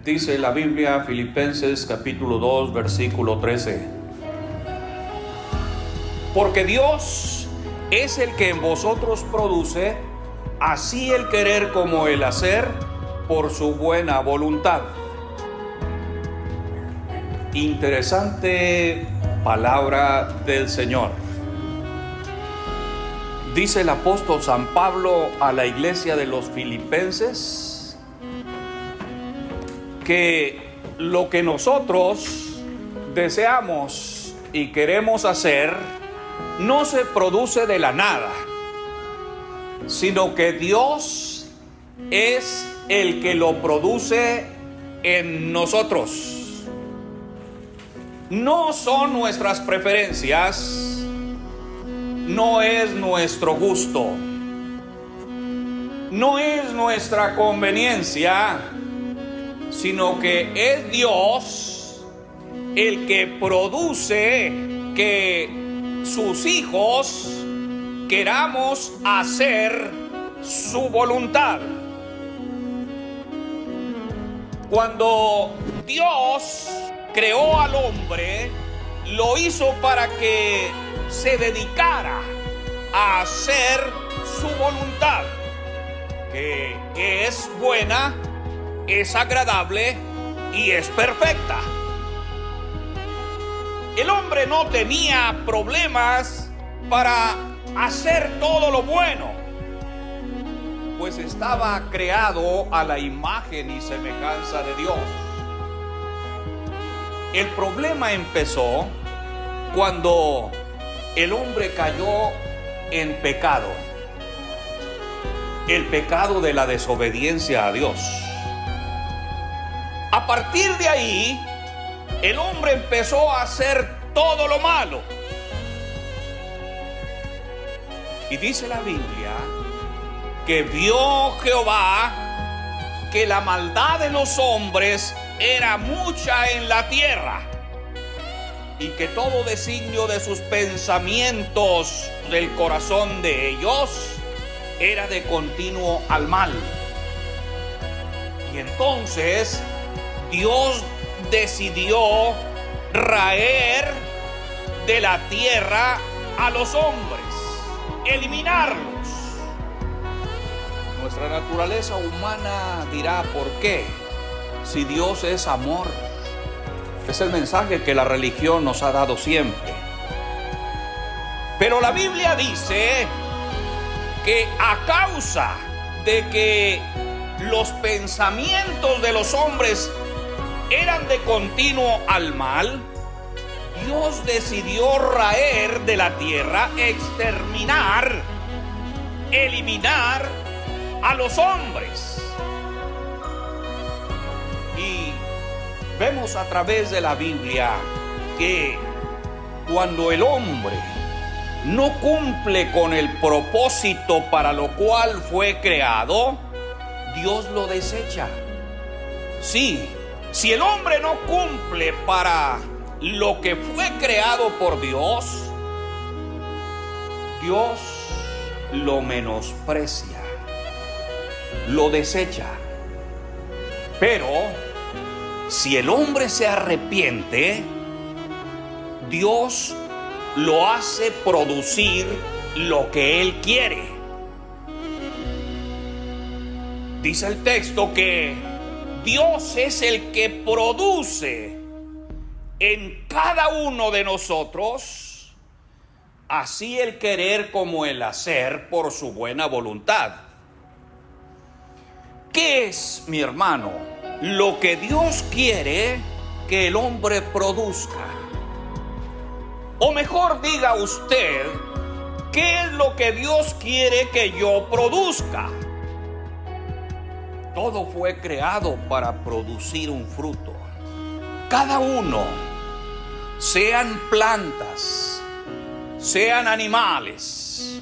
Dice la Biblia, Filipenses capítulo 2, versículo 13. Porque Dios es el que en vosotros produce así el querer como el hacer por su buena voluntad. Interesante palabra del Señor. Dice el apóstol San Pablo a la iglesia de los Filipenses que lo que nosotros deseamos y queremos hacer no se produce de la nada, sino que Dios es el que lo produce en nosotros. No son nuestras preferencias, no es nuestro gusto, no es nuestra conveniencia, sino que es Dios el que produce que sus hijos queramos hacer su voluntad. Cuando Dios creó al hombre, lo hizo para que se dedicara a hacer su voluntad, que es buena, es agradable y es perfecta. El hombre no tenía problemas para hacer todo lo bueno, pues estaba creado a la imagen y semejanza de Dios. El problema empezó cuando el hombre cayó en pecado, el pecado de la desobediencia a Dios. A partir de ahí, el hombre empezó a hacer todo lo malo. Y dice la Biblia que vio Jehová que la maldad de los hombres era mucha en la tierra, y que todo designio de sus pensamientos del corazón de ellos era de continuo al mal. Y entonces Dios decidió raer de la tierra a los hombres, eliminarlos. Nuestra naturaleza humana dirá: ¿por qué? Si Dios es amor. Es el mensaje que la religión nos ha dado siempre. Pero la Biblia dice que a causa de que los pensamientos de los hombres eran de continuo al mal, Dios decidió raer de la tierra, exterminar, eliminar a los hombres. Y vemos a través de la Biblia que cuando el hombre no cumple con el propósito para lo cual fue creado, Dios lo desecha. Sí, si el hombre no cumple para lo que fue creado por Dios, Dios lo menosprecia, lo desecha. Pero si el hombre se arrepiente, Dios lo hace producir lo que Él quiere. Dice el texto que Dios es el que produce en cada uno de nosotros así el querer como el hacer por su buena voluntad. ¿Qué es, mi hermano, lo que Dios quiere que el hombre produzca? O mejor diga usted, ¿qué es lo que Dios quiere que yo produzca? Todo fue creado para producir un fruto. Cada uno, sean plantas, sean animales,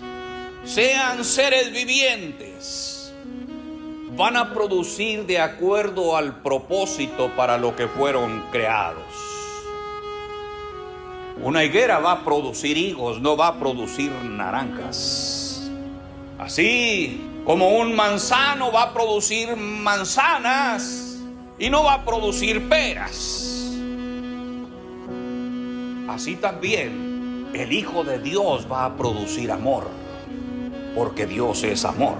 sean seres vivientes, van a producir de acuerdo al propósito para lo que fueron creados. Una higuera va a producir higos, no va a producir naranjas. Así como un manzano va a producir manzanas, y no va a producir peras. Así también el Hijo de Dios va a producir amor, porque Dios es amor.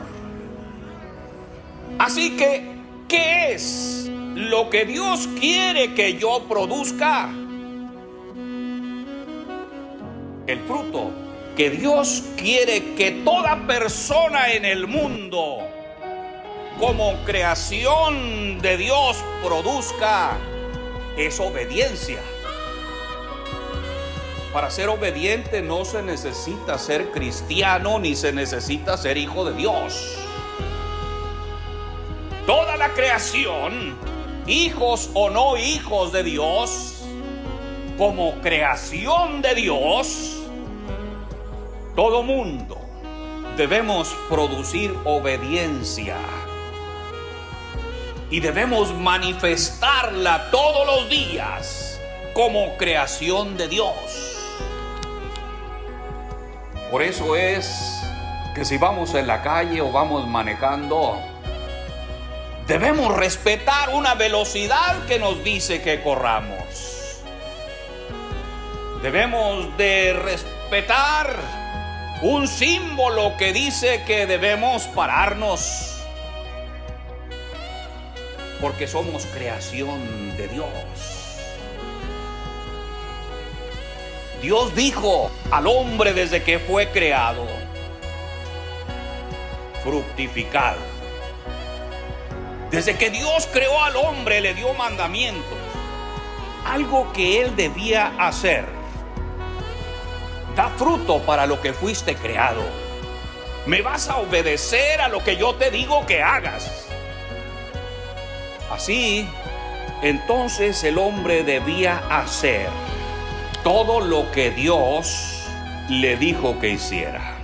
Así que, ¿qué es lo que Dios quiere que yo produzca? El fruto que Dios quiere que toda persona en el mundo, como creación de Dios, produzca es obediencia. Para ser obediente no se necesita ser cristiano ni se necesita ser hijo de Dios. Toda la creación, hijos o no hijos de Dios, como creación de Dios, todo mundo debemos producir obediencia y debemos manifestarla todos los días como creación de Dios. Por eso es que si vamos en la calle o vamos manejando, debemos respetar una velocidad que nos dice que corramos. Debemos de respetar un símbolo que dice que debemos pararnos, porque somos creación de Dios. Dios dijo al hombre desde que fue creado: fructificad. Desde que Dios creó al hombre le dio mandamientos, algo que él debía hacer. Da fruto para lo que fuiste creado. Me vas a obedecer a lo que yo te digo que hagas. Así, entonces el hombre debía hacer todo lo que Dios le dijo que hiciera.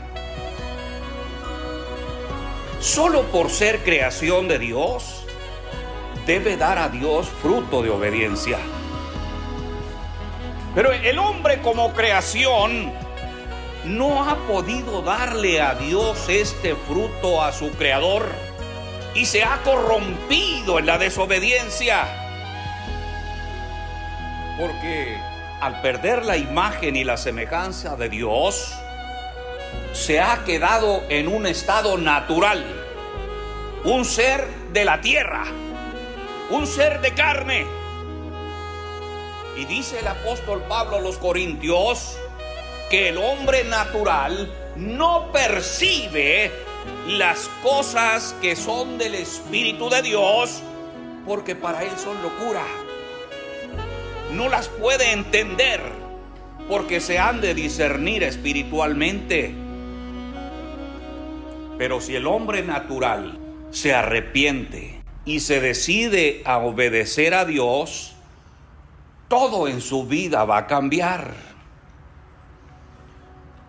Solo por ser creación de Dios, debe dar a Dios fruto de obediencia. Pero el hombre como creación no ha podido darle a Dios este fruto a su creador y se ha corrompido en la desobediencia. Porque al perder la imagen y la semejanza de Dios, se ha quedado en un estado natural, un ser de la tierra, un ser de carne. Y dice el apóstol Pablo a los Corintios que el hombre natural no percibe las cosas que son del Espíritu de Dios, porque para él son locura. No las puede entender, porque se han de discernir espiritualmente. Pero si el hombre natural se arrepiente y se decide a obedecer a Dios, todo en su vida va a cambiar.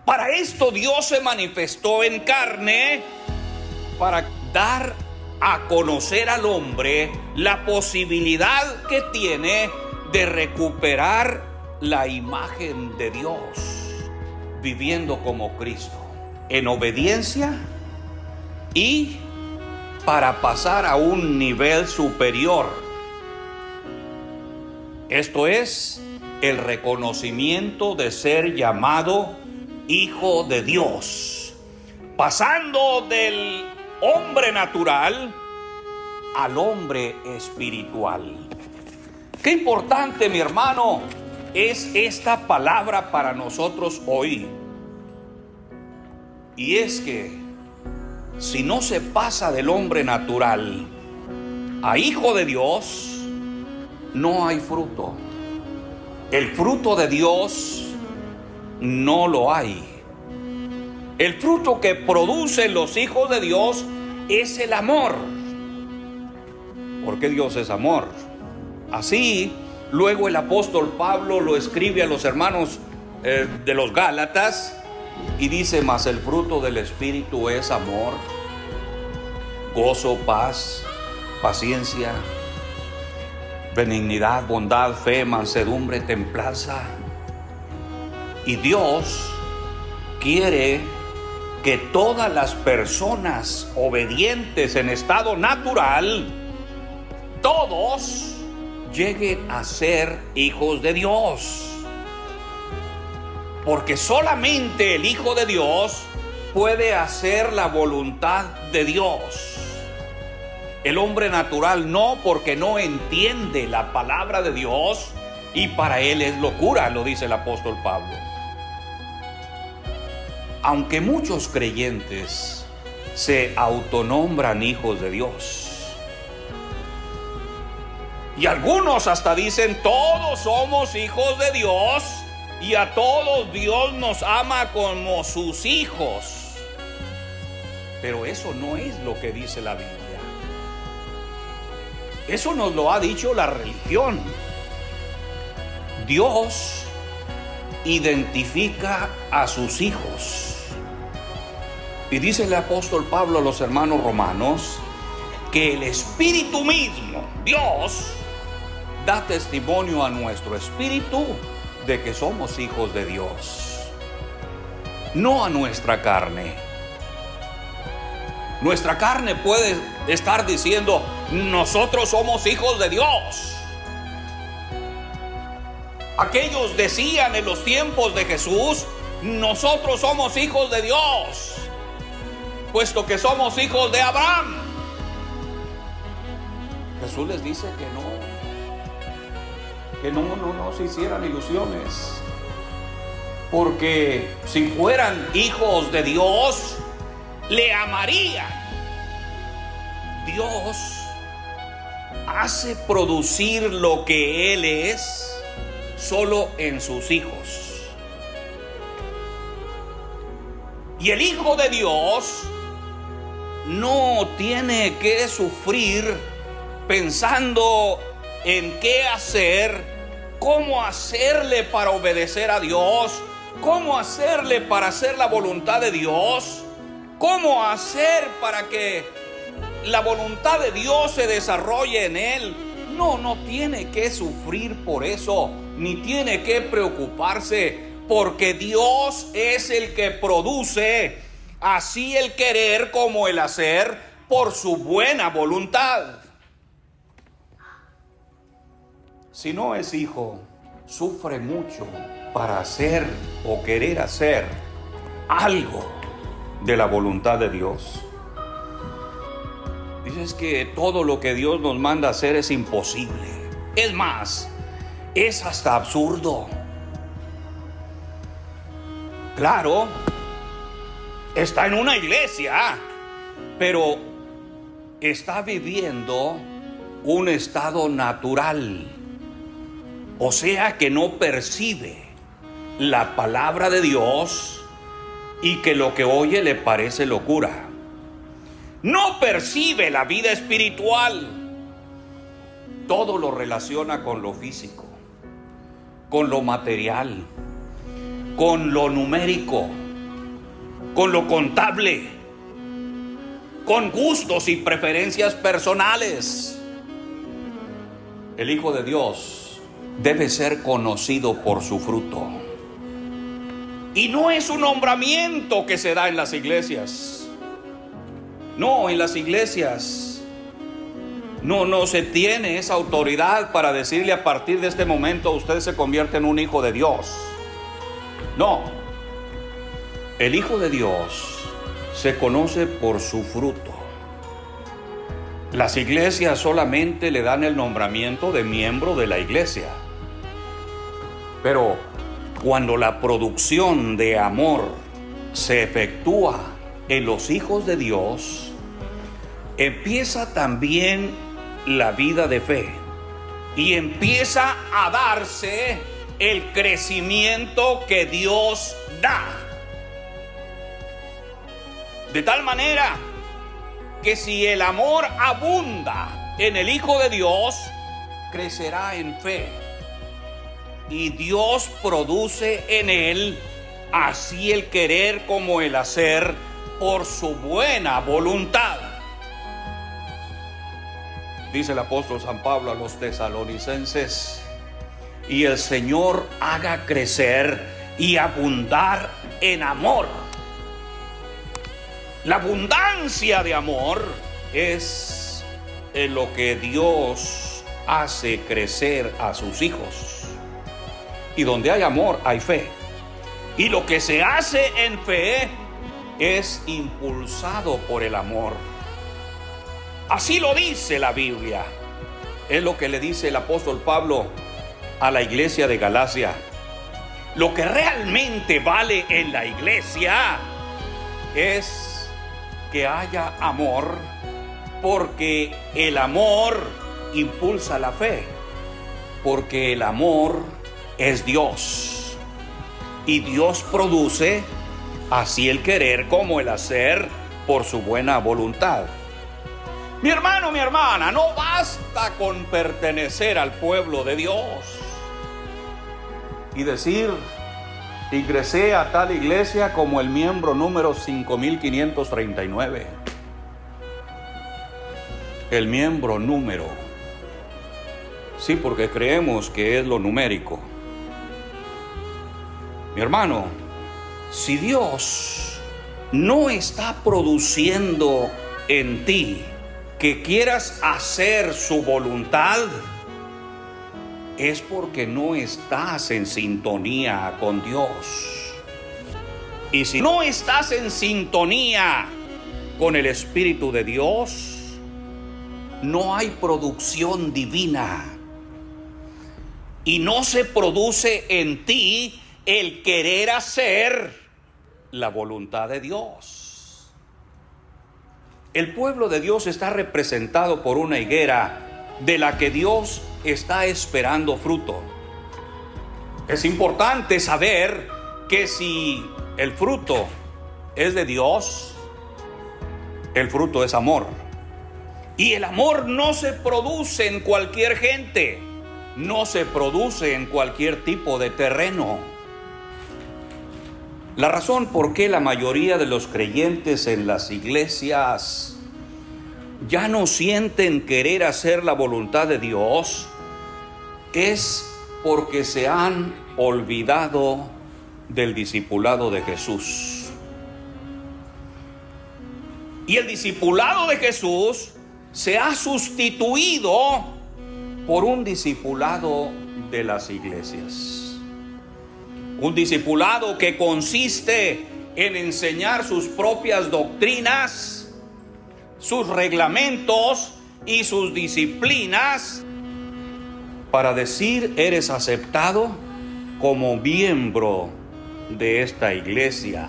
Para esto Dios se manifestó en carne, para dar a conocer al hombre la posibilidad que tiene de recuperar la imagen de Dios, viviendo como Cristo, en obediencia y para pasar a un nivel superior. Esto es el reconocimiento de ser llamado hijo de Dios, pasando del hombre natural al hombre espiritual. Qué importante, mi hermano, es esta palabra para nosotros hoy. Y es que si no se pasa del hombre natural a hijo de Dios, no hay fruto. El fruto de Dios no lo hay. El fruto que producen los hijos de Dios es el amor, porque Dios es amor. Así, luego el apóstol Pablo lo escribe a los hermanos de los Gálatas y dice: mas el fruto del Espíritu es amor, gozo, paz, paciencia, benignidad, bondad, fe, mansedumbre, templanza. Y Dios quiere que todas las personas obedientes en estado natural todos lleguen a ser hijos de Dios. Porque solamente el Hijo de Dios puede hacer la voluntad de Dios. El hombre natural no, porque no entiende la palabra de Dios y para él es locura, lo dice el apóstol Pablo. Aunque muchos creyentes se autonombran hijos de Dios, y algunos hasta dicen todos somos hijos de Dios y a todos Dios nos ama como sus hijos, pero eso no es lo que dice la Biblia. Eso nos lo ha dicho la religión. Dios identifica a sus hijos. Y dice el apóstol Pablo a los hermanos romanos que el Espíritu mismo, Dios, da testimonio a nuestro espíritu de que somos hijos de Dios, no a nuestra carne. Nuestra carne puede estar diciendo, nosotros somos hijos de Dios. Aquellos decían en los tiempos de Jesús, nosotros somos hijos de Dios, puesto que somos hijos de Abraham. Jesús les dice que no se hicieran ilusiones, porque si fueran hijos de Dios, le amarían. Dios hace producir lo que Él es solo en sus hijos. Y el Hijo de Dios no tiene que sufrir pensando en qué hacer, cómo hacerle para obedecer a Dios, cómo hacerle para hacer la voluntad de Dios, cómo hacer para que la voluntad de Dios se desarrolle en él. No tiene que sufrir por eso, ni tiene que preocuparse, porque Dios es el que produce así el querer como el hacer por su buena voluntad. Si no es hijo, sufre mucho para hacer o querer hacer algo de la voluntad de Dios. Dices que todo lo que Dios nos manda hacer es imposible. Es más, es hasta absurdo. Claro, está en una iglesia, pero está viviendo un estado natural. O sea que no percibe la palabra de Dios y que lo que oye le parece locura. No percibe la vida espiritual. Todo lo relaciona con lo físico, con lo material, con lo numérico, con lo contable, con gustos y preferencias personales. El Hijo de Dios debe ser conocido por su fruto. Y no es un nombramiento que se da en las iglesias. No, en las iglesias no se tiene esa autoridad para decirle a partir de este momento usted se convierte en un hijo de Dios. No, el Hijo de Dios se conoce por su fruto. Las iglesias solamente le dan el nombramiento de miembro de la iglesia. Pero cuando la producción de amor se efectúa en los hijos de Dios, empieza también la vida de fe y empieza a darse el crecimiento que Dios da. De tal manera que si el amor abunda en el Hijo de Dios, crecerá en fe. Y Dios produce en él así el querer como el hacer por su buena voluntad. Dice el apóstol San Pablo a los tesalonicenses: y el Señor haga crecer y abundar en amor. La abundancia de amor es en lo que Dios hace crecer a sus hijos. Y donde hay amor, hay fe. Y lo que se hace en fe es impulsado por el amor. Así lo dice la Biblia. Es lo que le dice el apóstol Pablo a la iglesia de Galacia. Lo que realmente vale en la iglesia es que haya amor, porque el amor impulsa la fe, porque el amor es Dios, y Dios produce así el querer como el hacer por su buena voluntad. Mi hermano, mi hermana, no basta con pertenecer al pueblo de Dios y decir: ingresé a tal iglesia como el miembro número 5539. El miembro número. Sí, porque creemos que es lo numérico. Mi hermano, si Dios no está produciendo en ti que quieras hacer su voluntad, es porque no estás en sintonía con Dios. Y si no estás en sintonía con el Espíritu de Dios, no hay producción divina. Y no se produce en ti el querer hacer la voluntad de Dios. El pueblo de Dios está representado por una higuera de la que Dios está esperando fruto. Es importante saber que si el fruto es de Dios, el fruto es amor. Y el amor no se produce en cualquier gente, no se produce en cualquier tipo de terreno. La razón por qué la mayoría de los creyentes en las iglesias ya no sienten querer hacer la voluntad de Dios es porque se han olvidado del discipulado de Jesús. Y el discipulado de Jesús se ha sustituido por un discipulado de las iglesias. Un discipulado que consiste en enseñar sus propias doctrinas, sus reglamentos y sus disciplinas, para decir: eres aceptado como miembro de esta iglesia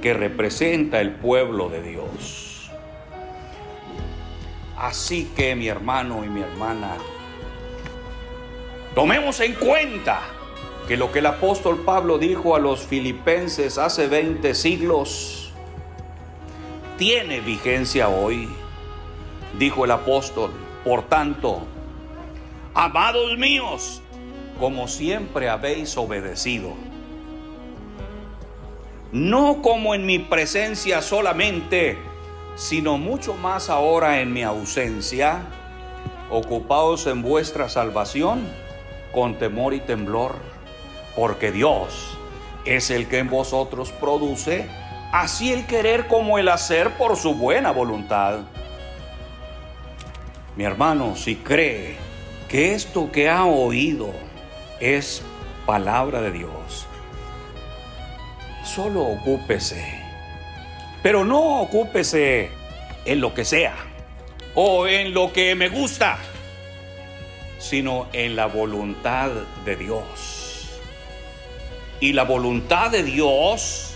que representa el pueblo de Dios. Así que, mi hermano y mi hermana, tomemos en cuenta que lo que el apóstol Pablo dijo a los filipenses hace 20 siglos tiene vigencia hoy. Dijo el apóstol: por tanto, amados míos, como siempre habéis obedecido, no como en mi presencia solamente, sino mucho más ahora en mi ausencia, ocupaos en vuestra salvación con temor y temblor, porque Dios es el que en vosotros produce así el querer como el hacer por su buena voluntad. Mi hermano, si cree que esto que ha oído es palabra de Dios, solo ocúpese, pero no ocúpese en lo que sea o en lo que me gusta, sino en la voluntad de Dios. Y la voluntad de Dios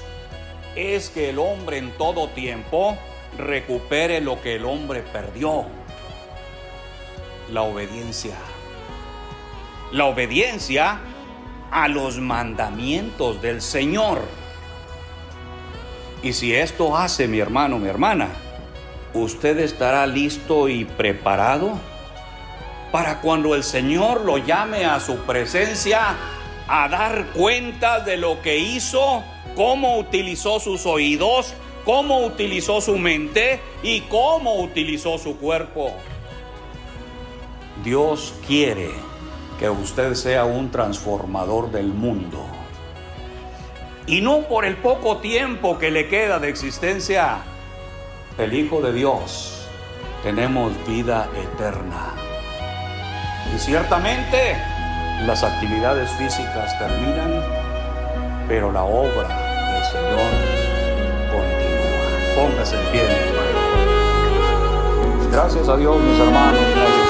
es que el hombre en todo tiempo recupere lo que el hombre perdió: la obediencia. La obediencia a los mandamientos del Señor. Y si esto hace, mi hermano, mi hermana, usted estará listo y preparado para cuando el Señor lo llame a su presencia a dar cuenta de lo que hizo, cómo utilizó sus oídos, cómo utilizó su mente y cómo utilizó su cuerpo. Dios quiere que usted sea un transformador del mundo. Y no por el poco tiempo que le queda de existencia, el Hijo de Dios tenemos vida eterna. Y ciertamente las actividades físicas terminan, pero la obra del Señor continúa. Póngase en pie, mi hermano. Gracias a Dios, mis hermanos. Gracias.